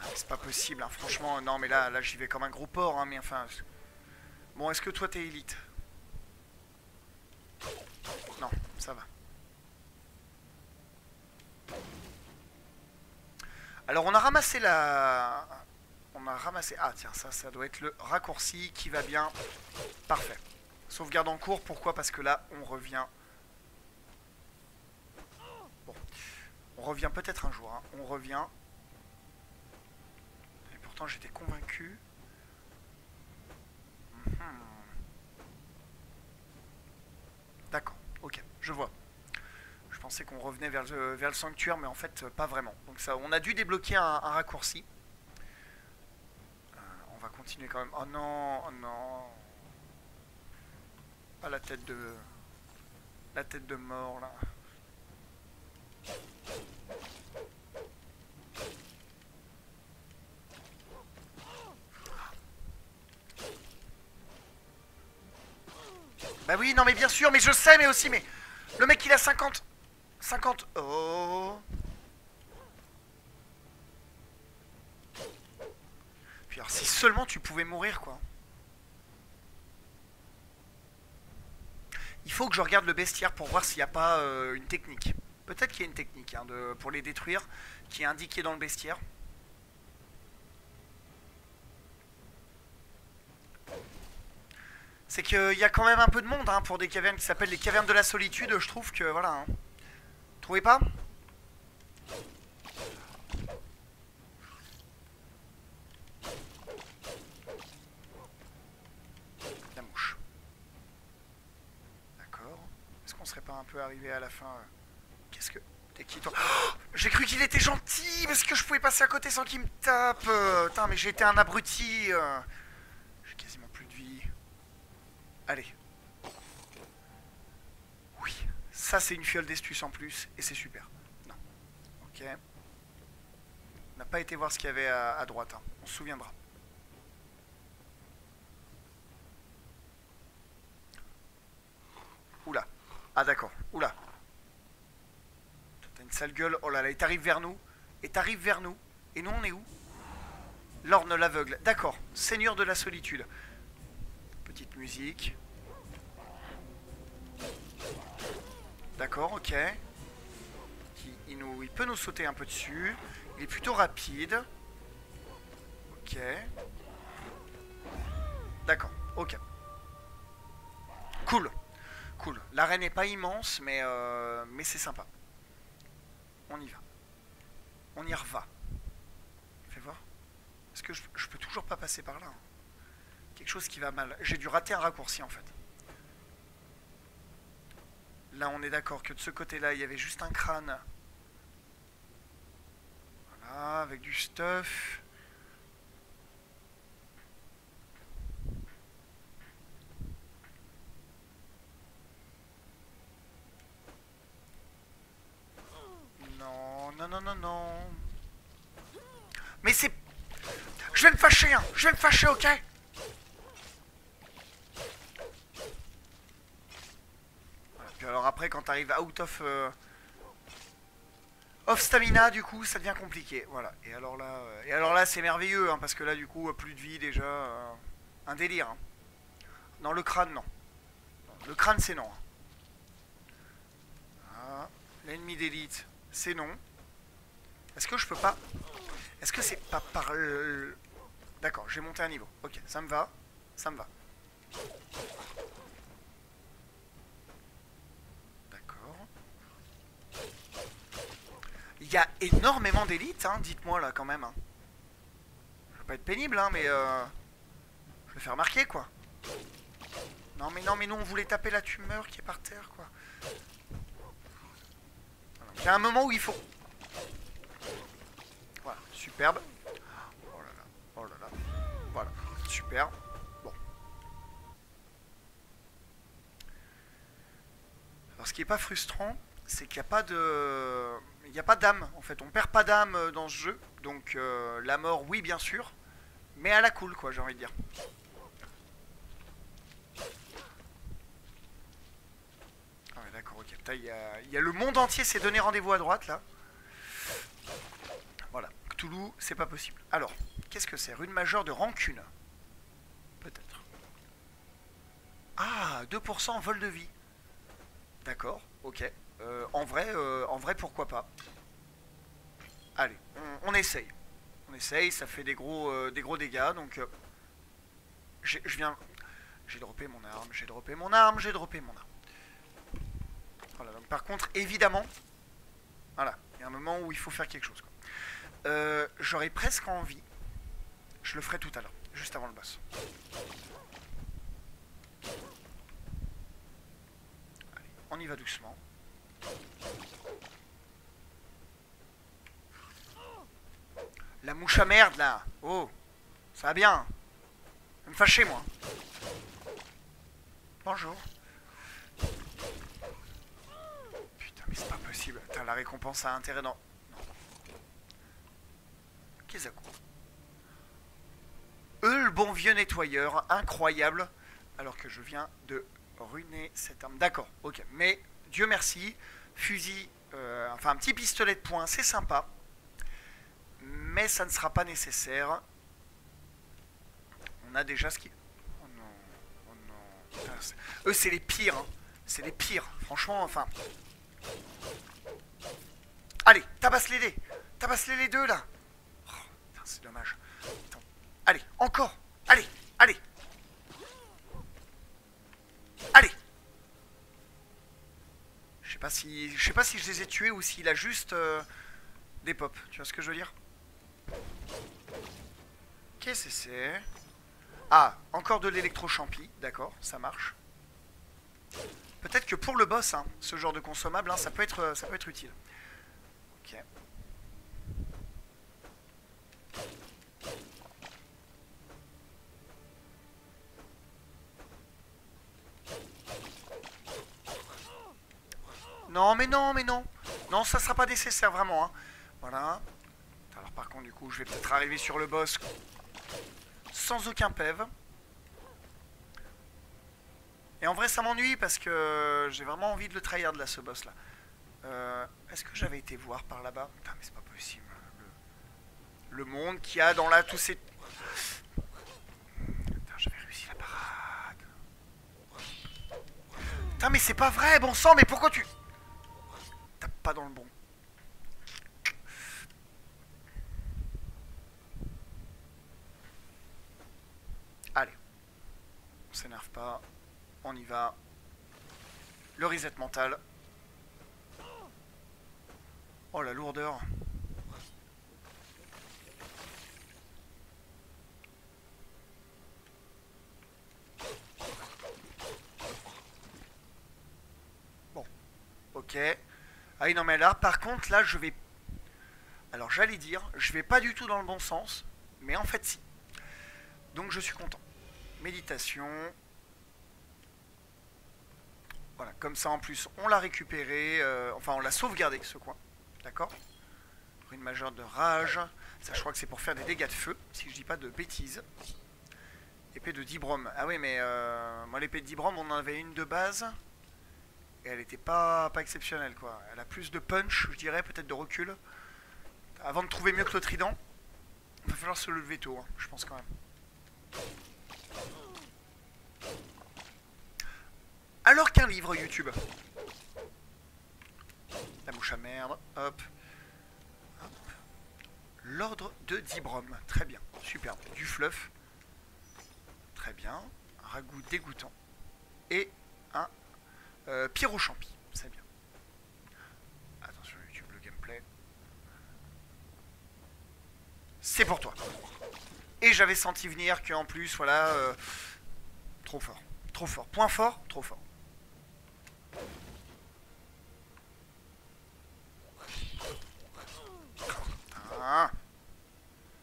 Ah, c'est pas possible, hein, franchement. Non, mais là j'y vais comme un gros porc, hein, mais enfin. Bon, est-ce que toi t'es élite? Non, ça va. Alors, on a ramassé la. On a ramassé. Ah, tiens, ça doit être le raccourci qui va bien. Parfait. Sauvegarde en cours, pourquoi? Parce que là, on revient. Bon. On revient peut-être un jour, hein. On revient. Et pourtant, j'étais convaincu. D'accord, ok, je vois. Je pensais qu'on revenait vers le sanctuaire, mais en fait, pas vraiment. Donc ça, on a dû débloquer un raccourci. On va continuer quand même. Oh non, oh non. Pas la tête de... La tête de mort, là. Bah oui, non mais bien sûr, mais je sais, mais aussi, mais... Le mec, il a 50... 50... Oh... Puis alors, si seulement tu pouvais mourir, quoi. Il faut que je regarde le bestiaire pour voir s'il n'y a pas une technique. Peut-être qu'il y a une technique hein, pour les détruire, qui est indiquée dans le bestiaire. C'est qu'il y a quand même un peu de monde hein, pour des cavernes qui s'appellent les cavernes de la solitude. Je trouve que voilà. Hein. Trouvez pas? La mouche. D'accord. Est-ce qu'on serait pas un peu arrivé à la fin Qu'est-ce que... T'es qui toi? Oh, j'ai cru qu'il était gentil parce que je pouvais passer à côté sans qu'il me tape. Putain, mais j'ai été un abruti. J'ai quasiment plus de vie. Allez. Oui. Ça, c'est une fiole d'estus en plus et c'est super. Non. Ok. On n'a pas été voir ce qu'il y avait à droite. Hein. On se souviendra. Oula. Ah d'accord. Oula. T'as une sale gueule. Oh là là. Et t'arrives vers nous. Et t'arrives vers nous. Et nous, on est où? L'orne l'aveugle. D'accord. Seigneur de la solitude. Petite musique. D'accord, ok. Il peut nous sauter un peu dessus. Il est plutôt rapide. Ok. D'accord, ok. Cool. Cool. L'arène n'est pas immense, mais c'est sympa. On y va. On y reva. Fais voir. Est-ce que je peux toujours pas passer par là hein. Quelque chose qui va mal. J'ai dû rater un raccourci en fait. Là, on est d'accord que de ce côté-là, il y avait juste un crâne. Voilà, avec du stuff. Non, non, non, non, non. Mais c'est... Je vais me fâcher, hein. Je vais me fâcher, ok? Voilà. Puis alors après, quand t'arrives out of stamina, du coup, ça devient compliqué. Voilà. Et alors là, c'est merveilleux, hein, parce que là, du coup, plus de vie déjà, un délire. Hein. Non, le crâne, non. Le crâne, c'est non. Ah, l'ennemi d'élite, c'est non. Est-ce que je peux pas... Est-ce que c'est pas par... D'accord, j'ai monté un niveau. Ok, ça me va. Ça me va. D'accord. Il y a énormément d'élites, hein, dites-moi là quand même. Hein. Je veux pas être pénible, hein, mais... Je vais faire remarquer, quoi. Non, mais nous, on voulait taper la tumeur qui est par terre, quoi. Il y a un moment où il faut... Voilà, superbe. Oh là là, oh là là. Voilà, super. Bon. Alors, ce qui est pas frustrant, c'est qu'il n'y a pas de... il n'y a pas d'âme en fait. On perd pas d'âme dans ce jeu. Donc la mort, oui, bien sûr. Mais à la cool, quoi, j'ai envie de dire. Ah ouais, d'accord, ok. Putain, il y a le monde entier s'est donné rendez-vous à droite là. Voilà. Cthulhu, c'est pas possible. Alors, qu'est-ce que c'est? Rune majeure de rancune. Peut-être. Ah, 2% vol de vie. D'accord, ok. En vrai, pourquoi pas. Allez, on essaye. On essaye, ça fait des gros dégâts, donc... je viens... J'ai droppé mon arme, j'ai droppé mon arme, j'ai droppé mon arme. Voilà, donc par contre, évidemment... Voilà, il y a un moment où il faut faire quelque chose, quoi. J'aurais presque envie... Je le ferai tout à l'heure, juste avant le boss. Allez, on y va doucement. La mouche à merde, là. Oh, ça va bien. Ça me fâcher, moi. Bonjour. Putain, mais c'est pas possible. Putain, la récompense a intérêt dans... Non. Kezaku. Le bon vieux nettoyeur, incroyable. Alors que je viens de ruiner cette arme. D'accord, ok. Mais, Dieu merci, fusil... enfin, un petit pistolet de poing, c'est sympa. Mais ça ne sera pas nécessaire. On a déjà ce qui... Oh non. Oh non. Putain, eux, c'est les pires. Hein. C'est les pires. Franchement, enfin... Allez, tabasse-les les. Tabasse-les les deux, là. Oh, putain, c'est dommage. Attends. Allez, encore. Allez, allez. Allez. Je sais pas si je les ai tués ou s'il a juste des pops. Tu vois ce que je veux dire? Qu'est-ce que c'est? Ah, encore de l'électro-champi, d'accord, ça marche. Peut-être que pour le boss, hein, ce genre de consommable, hein, ça peut être utile. Ok. Non, mais non, mais non. Non, ça sera pas nécessaire, vraiment. Hein. Voilà. Alors par contre, du coup, je vais peut-être arriver sur le boss sans aucun PEV. Et en vrai, ça m'ennuie parce que j'ai vraiment envie de le tryhard là, ce boss là. Est-ce que j'avais été voir par là-bas? Putain, mais c'est pas possible. Le monde qu'il y a dans là, tous ces... Putain, j'avais réussi la parade. Putain, mais c'est pas vrai, bon sang, mais pourquoi tu... Tape pas dans le bon. Allez. On s'énerve pas. On y va. Le reset mental. Oh la lourdeur. Bon. Ok. Ah oui, non mais là, par contre, là, je vais... Alors j'allais dire, je vais pas du tout dans le bon sens. Mais en fait, si. Donc je suis content. Méditation. Voilà, comme ça en plus on l'a récupéré, enfin on l'a sauvegardé ce coin, d'accord? Rune majeure de rage, ça je crois que c'est pour faire des dégâts de feu, si je dis pas de bêtises. Épée de Dibrom, ah oui mais moi l'épée de Dibrom on en avait une de base, et elle était pas exceptionnelle quoi. Elle a plus de punch je dirais, peut-être de recul. Avant de trouver mieux que le trident, il va falloir se lever tôt, hein, je pense quand même. Alors qu'un livre YouTube. La mouche à merde, hop. Hop. L'ordre de Dibrom, très bien, superbe. Du fluff, très bien. Un ragoût dégoûtant. Et un pyrochampi, c'est bien. Attention YouTube, le gameplay. C'est pour toi. Et j'avais senti venir qu'en plus, voilà, trop fort. Trop fort. Point fort, trop fort.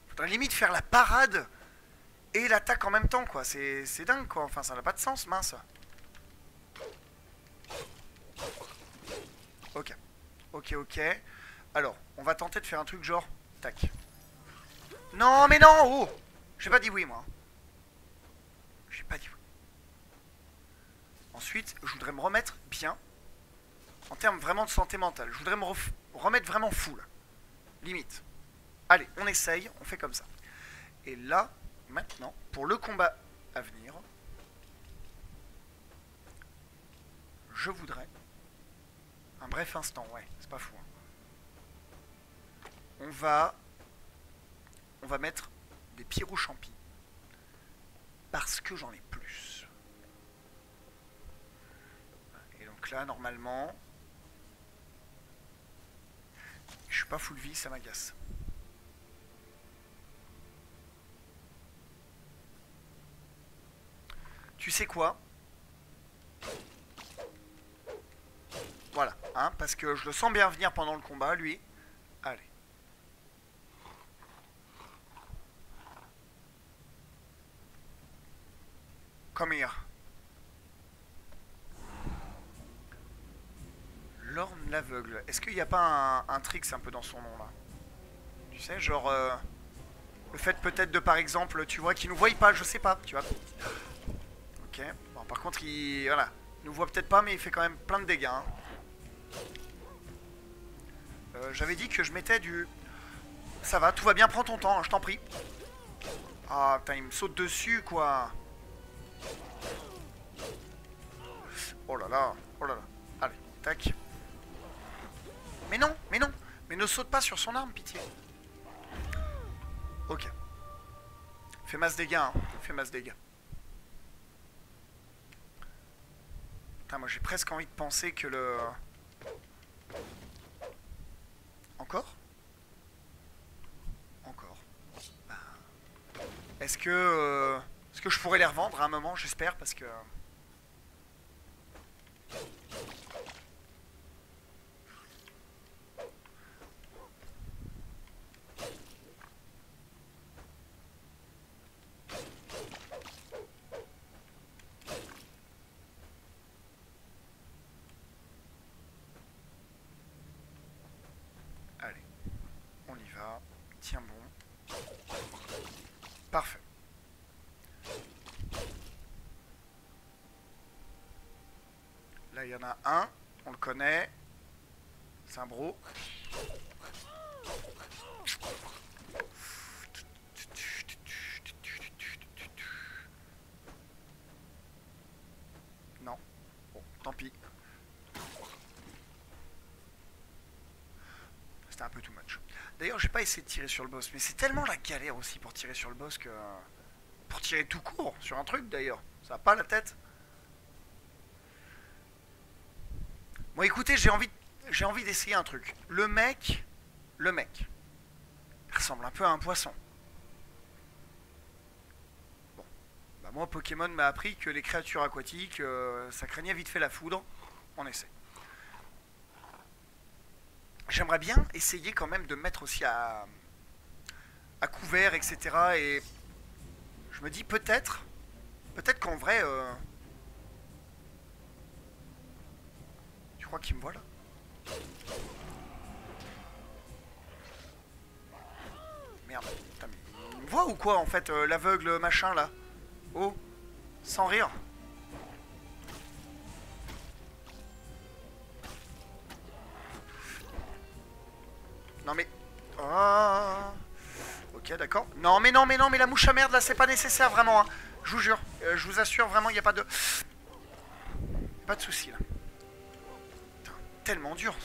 Faudrait limite faire la parade et l'attaque en même temps, quoi. C'est dingue, quoi. Enfin, ça n'a pas de sens, mince. Ok. Ok, ok. Alors, on va tenter de faire un truc genre... Tac. Non, mais non, oh. J'ai pas dit oui, moi. J'ai pas dit oui. Ensuite, je voudrais me remettre bien. En termes vraiment de santé mentale. Je voudrais me remettre vraiment full. Limite. Allez, on essaye, on fait comme ça. Et là, maintenant, pour le combat à venir, je voudrais... Un bref instant, ouais, c'est pas fou. Hein. On va mettre des pyrochampis. Parce que j'en ai plus. Et donc là, normalement... Je suis pas full vie, ça m'agace. Tu sais quoi? Voilà, hein, parce que je le sens bien venir pendant le combat, lui. Allez. Come here. L'orne l'aveugle. Est-ce qu'il n'y a pas un tricks un peu dans son nom là? Tu sais, genre... le fait peut-être de par exemple, tu vois, qu'il nous voie pas, je sais pas, tu vois. Ok. Bon, par contre, il... Voilà. Il nous voit peut-être pas, mais il fait quand même plein de dégâts. Hein. J'avais dit que je mettais du... Ça va, tout va bien, prends ton temps, hein, je t'en prie. Ah, putain, il me saute dessus, quoi. Oh là là, oh là là. Allez, tac. Mais non, mais non. Mais ne saute pas sur son arme, pitié. Ok. Fais masse dégâts, hein. Fais masse dégâts. Putain, moi j'ai presque envie de penser que le... Encore? Encore. Bah... Est-ce que je pourrais les revendre à un moment, j'espère, parce que... Allez, on y va. Tiens bon. Parfait. Là, il y en a un. On le connaît. C'est un bro. Non. Bon, tant pis. C'était un peu too much. D'ailleurs, j'ai pas essayé de tirer sur le boss, mais c'est tellement la galère aussi pour tirer sur le boss que... Pour tirer tout court, sur un truc d'ailleurs. Ça va pas la tête. Bon, écoutez, j'ai envie d'essayer un truc. Le mec, il ressemble un peu à un poisson. Bon, bah moi, Pokémon m'a appris que les créatures aquatiques, ça craignait vite fait la foudre. On essaie. J'aimerais bien essayer quand même de me mettre aussi à couvert, etc. Et je me dis peut-être qu'en vrai... Tu crois qu'il me voit là? Merde, putain, mais il me voit ou quoi en fait, l'aveugle machin là? Oh, sans rire. Non mais... Oh. Ok, d'accord. Non mais non mais non mais la mouche à merde là c'est pas nécessaire vraiment. Hein. Je vous jure, je vous assure vraiment il n'y a pas de... Pas de soucis là. Putain, tellement dur.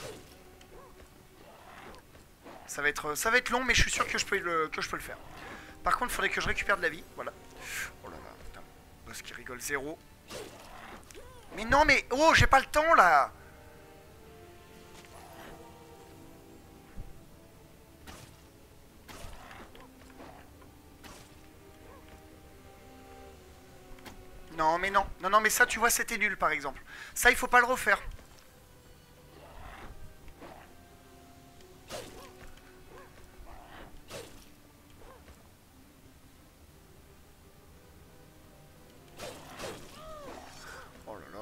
Ça va être long mais je suis sûr que je peux le faire. Par contre il faudrait que je récupère de la vie. Voilà. Oh là là, putain. Boss qui rigole zéro. Mais non mais... Oh j'ai pas le temps là. Non mais non, non non mais ça tu vois c'était nul par exemple. Ça il faut pas le refaire. Oh là là,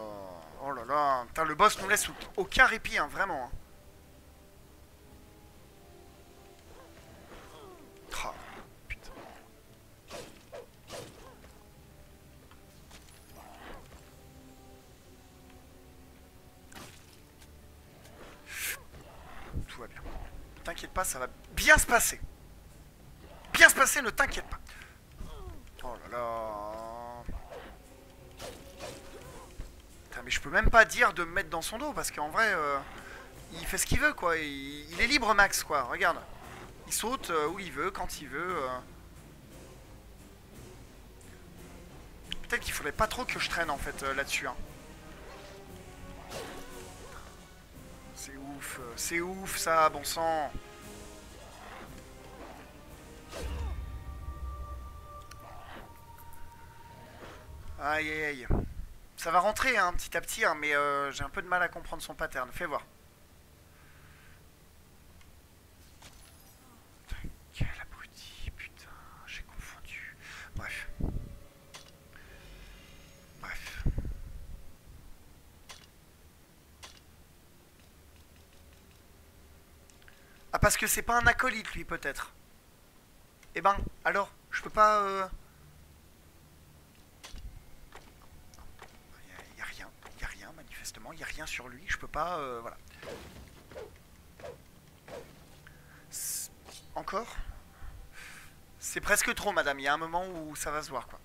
oh là là. Putain le boss nous laisse aucun répit hein, vraiment. Hein. T'inquiète pas, ça va bien se passer. Bien se passer, ne t'inquiète pas. Oh là là. Putain, mais je peux même pas dire de me mettre dans son dos parce qu'en vrai, il fait ce qu'il veut quoi. Il est libre Max quoi. Regarde. Il saute où il veut, quand il veut. Peut-être qu'il faudrait pas trop que je traîne en fait là-dessus. Hein. C'est ouf ça, bon sang. Aïe aïe aïe. Ça va rentrer hein, petit à petit, hein, mais j'ai un peu de mal à comprendre son pattern. Fais voir. Quel abruti, putain, j'ai confondu. Bref. Bref. Ah parce que c'est pas un acolyte lui peut-être. Eh ben, alors, je peux pas... Y a rien manifestement, y a rien sur lui, je peux pas... voilà. Encore? C'est presque trop madame, il y a un moment où ça va se voir quoi.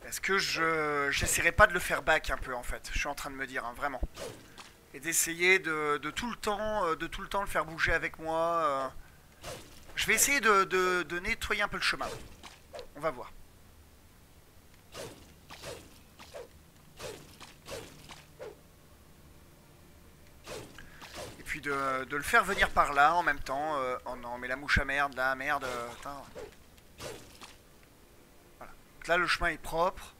Est-ce que j'essaierai pas de le faire back un peu en fait? Je suis en train de me dire, hein, vraiment. Et d'essayer de tout le temps, le faire bouger avec moi. Je vais essayer de nettoyer un peu le chemin. On va voir. Et puis de le faire venir par là en même temps. Oh non, mais la mouche à merde, là, merde. Putain. Voilà. Donc là, le chemin est propre.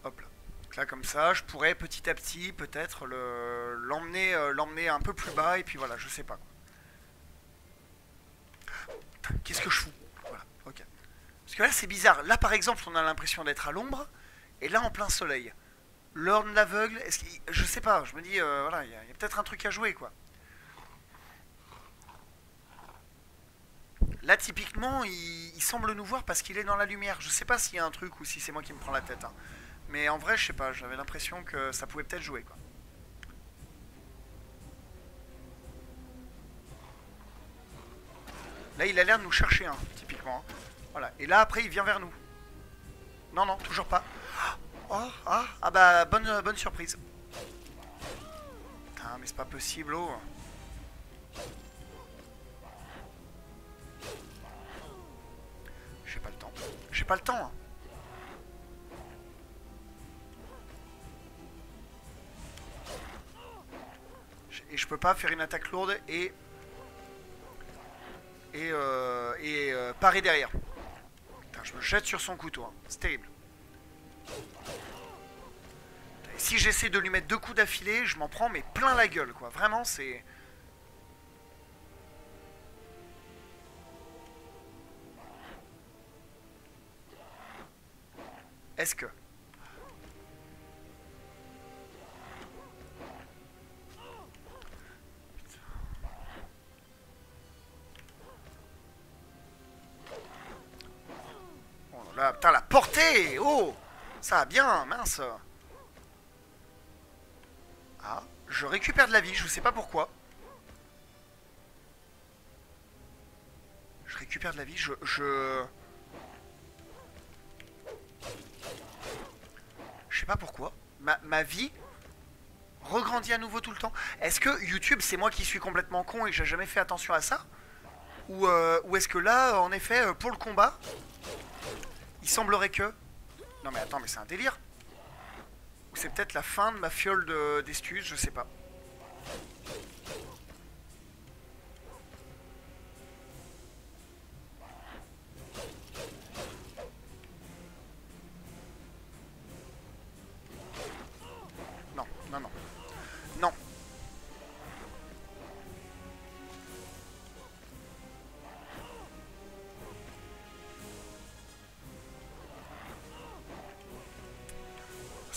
Hop là. Donc là, comme ça, je pourrais petit à petit peut-être l'emmener un peu plus bas. Et puis voilà, je sais pas. Qu'est-ce que je fous? Voilà, ok. Parce que là, c'est bizarre. Là, par exemple, on a l'impression d'être à l'ombre. Et là, en plein soleil. L'orne l'aveugle, je sais pas, je me dis, voilà, y a peut-être un truc à jouer, quoi. Là, typiquement, il semble nous voir parce qu'il est dans la lumière. Je sais pas s'il y a un truc ou si c'est moi qui me prends la tête. Hein. Mais en vrai, je sais pas, j'avais l'impression que ça pouvait peut-être jouer, quoi. Là, il a l'air de nous chercher, hein, typiquement. Hein. Voilà. Et là, après, il vient vers nous. Non, non, toujours pas. Oh, ah bah, bonne surprise. Putain, mais c'est pas possible, oh. J'ai pas le temps. J'ai pas le temps. Hein. Et je peux pas faire une attaque lourde et parer derrière. Putain, je me jette sur son couteau. Hein. C'est terrible. Et si j'essaie de lui mettre 2 coups d'affilée, je m'en prends mais plein la gueule, quoi. Vraiment, c'est... Est-ce que... Oh là là, putain, la portée. Oh, ça va bien, mince. Ah, je récupère de la vie, je sais pas pourquoi. Je récupère de la vie, Je sais pas pourquoi. Ma vie regrandit à nouveau tout le temps. Est-ce que YouTube, c'est moi qui suis complètement con et que j'ai jamais fait attention à ça? Ou est-ce que là, en effet, pour le combat, il semblerait que... Non mais attends, mais c'est un délire. Ou c'est peut-être la fin de ma fiole d'excuses, je sais pas. Non, non, non. Non.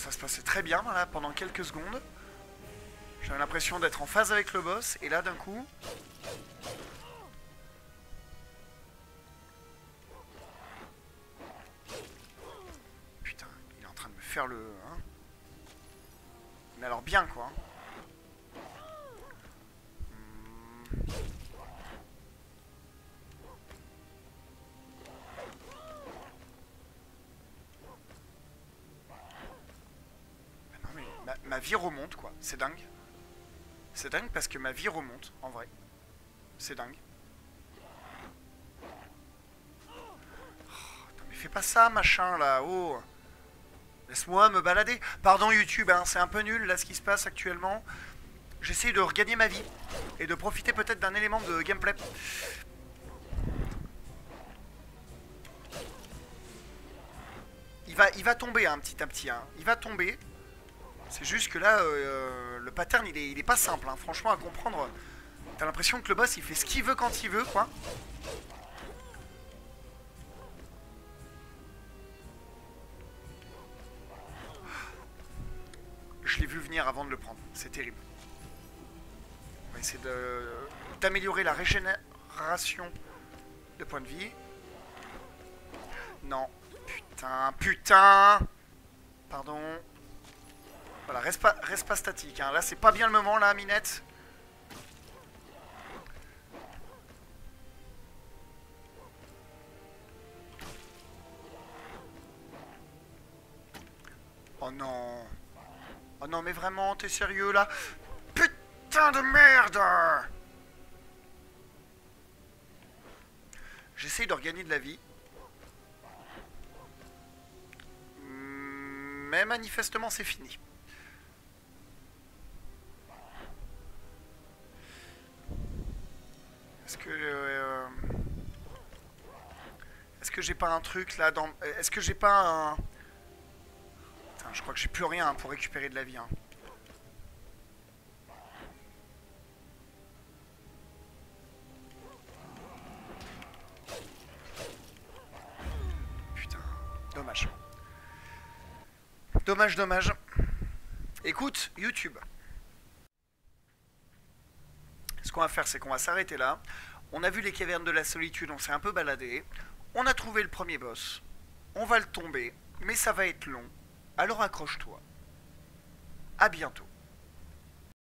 ça se passait très bien là pendant quelques secondes. J'avais l'impression d'être en phase avec le boss, et là d'un coup... Putain, il est en train de me faire le... Hein. Mais alors bien quoi. Non mais ma vie remonte quoi, c'est dingue. C'est dingue parce que ma vie remonte, en vrai. C'est dingue. Oh, mais fais pas ça, machin, là. Oh. Laisse-moi me balader. Pardon, YouTube, hein, c'est un peu nul, là, ce qui se passe actuellement. J'essaye de regagner ma vie. Et de profiter peut-être d'un élément de gameplay. Il va tomber, hein, petit à petit. Hein. Il va tomber. C'est juste que là, le pattern, il est pas simple. Hein. Franchement, à comprendre... T'as l'impression que le boss il fait ce qu'il veut quand il veut quoi. Je l'ai vu venir avant de le prendre, c'est terrible. On va essayer d'améliorer la régénération de points de vie. Non, putain. Pardon. Voilà, reste pas statique. Hein. Là c'est pas bien le moment là, Minette. Oh non. Oh non mais vraiment, t'es sérieux là? Putain de merde! J'essaye de regagner de la vie. Mais manifestement c'est fini. Est-ce que j'ai pas un truc là dans... Est-ce que j'ai pas un... Putain, je crois que j'ai plus rien pour récupérer de la vie. Hein. Putain, dommage. Dommage. Écoute, YouTube. Ce qu'on va faire, c'est qu'on va s'arrêter là. On a vu les cavernes de la solitude, on s'est un peu baladé. On a trouvé le premier boss. On va le tomber, mais ça va être long. Alors accroche-toi. À bientôt.